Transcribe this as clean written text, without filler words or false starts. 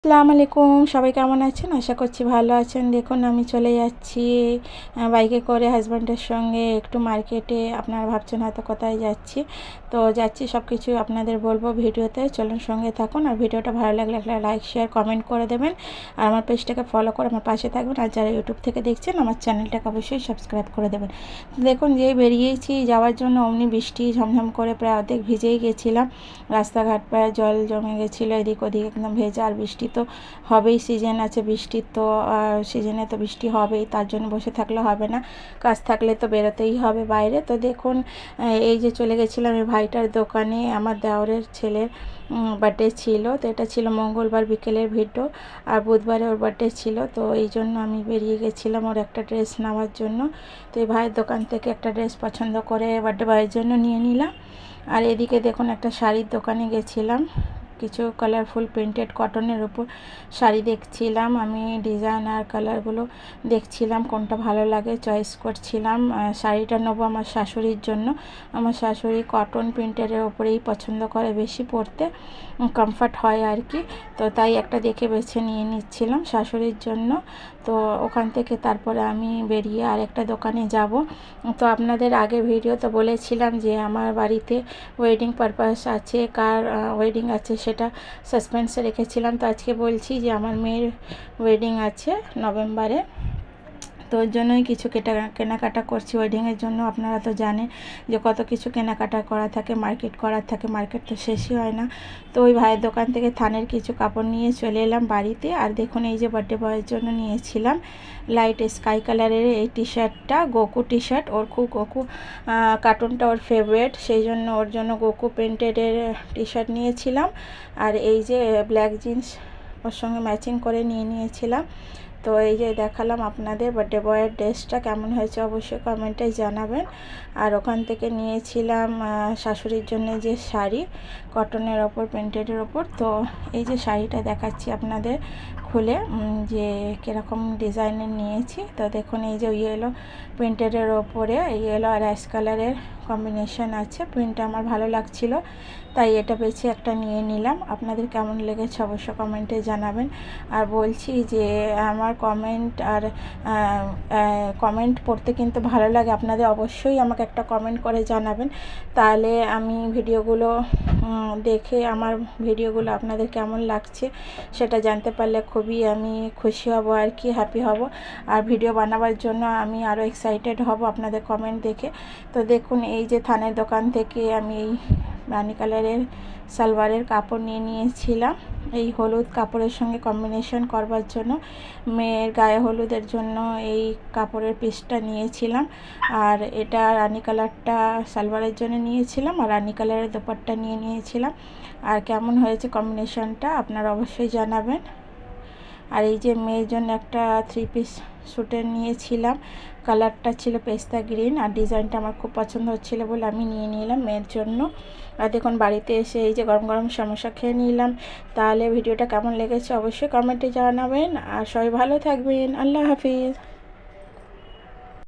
আসসালামু আলাইকুম, সবাই কেমন আছেন? আশা করছি ভালো আছেন। দেখুন আমি চলে যাচ্ছি বাইকে করে হাজব্যান্ডের সঙ্গে একটু মার্কেটে। আপনারা ভাবছেন হয়তো কোথায় যাচ্ছি, তো যাচ্ছি সব কিছু আপনাদের বলবো ভিডিওতে। চলুন সঙ্গে থাকুন, আর ভিডিওটা ভালো লাগলে একটা লাইক শেয়ার কমেন্ট করে দেবেন, আর আমার পেজটাকে ফলো করে আমার পাশে থাকবেন। আর যারা ইউটিউব থেকে দেখছেন আমার চ্যানেলটাকে অবশ্যই সাবস্ক্রাইব করে দেবেন। দেখুন যেই বেরিয়েছি যাওয়ার জন্য অমনি বৃষ্টি ঝমঝম করে প্রায় অর্ধেক ভিজেই গেছিলাম। রাস্তাঘাট প্রায় জল জমে গেছিলো, এদিক ওদিক একদম ভেজা। আর বৃষ্টি তো হবেই, সিজন আছে বৃষ্টির, তো সিজনে তো বৃষ্টি হবেই, তার জন্য বসে থাকলে হবে না, কাজ থাকলে তো বেরোতেই হবে বাইরে। তো দেখুন এই যে চলে গেছিলাম এই ভাইটার দোকানে, আমার দেওরের ছেলের বার্থডে ছিল। তো এটা ছিল মঙ্গলবার বিকেলের ভিডিও, আর বুধবারে ওর বার্থডে ছিল। তো এই জন্য আমি বেরিয়ে গেছিলাম ওর একটা ড্রেস নেওয়ার জন্য। তো এই ভাইয়ের দোকান থেকে একটা ড্রেস পছন্দ করে বার্থডে বয়ের জন্য নিয়ে নিলাম। আর এদিকে দেখুন একটা শাড়ির দোকানে গেছিলাম, কিছু কালারফুল প্রিন্টেড কটনের উপর শাড়ি দেখছিলাম। আমি ডিজাইন আর কালারগুলো দেখছিলাম, কোনটা ভালো লাগে চয়েস করছিলাম। শাড়িটা নেবো আমার শাশুড়ির জন্য। আমার শাশুড়ি কটন প্রিন্টেডের ওপরেই পছন্দ করে বেশি পরতে, কমফর্ট হয় আর কি। তো তাই একটা দেখে বেছে নিয়ে নিচ্ছিলাম শাশুড়ির জন্য। তো ওখান থেকে তারপরে আমি বেরিয়ে আরেকটা দোকানে যাব। তো আপনাদের আগে ভিডিওতে বলেছিলাম যে আমার বাড়িতে ওয়েডিং পারপাস আছে, কার ওয়েডিং আছে সেটা সাসপেন্সে রেখেছিলাম। তো আজকে বলছি যে আমার মেয়ের ওয়েডিং আছে নভেম্বরে, তো ওর জন্যই কিছু কেনাকাটা করছি ওয়েডিংয়ের জন্য। আপনারা তো জানেন যে কত কিছু কেনাকাটা করা থাকে, মার্কেট করা থাকে, মার্কেট তো শেষই হয় না। তো ওই ভাইয়ের দোকান থেকে থানের কিছু কাপড় নিয়ে চলে এলাম বাড়িতে। আর দেখুন এই যে বার্থডে বয়ের জন্য নিয়েছিলাম লাইট স্কাই কালারের এই টি শার্টটা, গোকু টি শার্ট। ওর খুব গোকু কার্টুনটা ওর ফেভারিট, সেই জন্য ওর জন্য গোকু প্রিন্টেডের টি শার্ট নিয়েছিলাম। আর এই যে ব্ল্যাক জিন্স ওর সঙ্গে ম্যাচিং করে নিয়েছিলাম। তো এই যে দেখালাম আপনাদের বার্থডে বয়ের ড্রেসটা কেমন হয়েছে অবশ্যই কমেন্টে জানাবেন। আর ওখান থেকে নিয়েছিলাম শাশুড়ির জন্য যে শাড়ি কটনের ওপর প্রিন্টেডের ওপর। তো এই যে শাড়িটা দেখাচ্ছি আপনাদের খুলে যে কীরকম ডিজাইনের নিয়েছি। তো দেখুন এই যে ইয়েলো প্রিন্টেডের ওপরে ইয়েলো আর অ্যাশ কালারের কম্বিনেশন আছে, প্রিন্টটা আমার ভালো লাগছিল তাই এটা বেছে একটা নিয়ে নিলাম। আপনাদের কেমন লেগেছে অবশ্য কমেন্টে জানাবেন। আর বলছি যে আমার কমেন্ট পড়তে কিন্তু ভালো লাগে, আপনাদের অবশ্যই আমাকে একটা কমেন্ট করে জানাবেন, তাহলে আমি ভিডিওগুলো দেখে আমার ভিডিওগুলো আপনাদের কেমন লাগছে সেটা জানতে পারলে খুবই আমি খুশি হব আর কি, হ্যাপি হব। আর ভিডিও বানাবার জন্য আমি আরও এক্সাইটেড হব আপনাদের কমেন্ট দেখে। তো দেখুন এই যে থানের দোকান থেকে আমি এই রানি কালারের সালোয়ারের কাপড় নিয়েছিলাম এই হলুদ কাপড়ের সঙ্গে কম্বিনেশন করবার জন্য। মেয়ের গায়ে হলুদের জন্য এই কাপড়ের পিসটা নিয়েছিলাম। আর এটা রানি কালারটা সালোয়ারের জন্য নিয়েছিলাম, আর রানি কালারের দোপাট্টা নিয়েছিলাম। আর কেমন হয়েছে কম্বিনেশনটা আপনারা অবশ্যই জানাবেন। আর এই যে মেয়ের জন্য একটা 3 পিস স্যুটের নিয়েছিলাম, কালারটা ছিল পেস্তা গ্রিন, আর ডিজাইনটা আমার খুব পছন্দ হচ্ছিলো বলে আমি নিয়ে নিলাম মেয়ের জন্য। আর দেখুন বাড়িতে এসে এই যে গরম গরম সমোসা খেয়ে নিলাম। তাহলে ভিডিওটা কেমন লেগেছে অবশ্যই কমেন্টে জানাবেন, আর সবাই ভালো থাকবেন। আল্লাহ হাফিজ।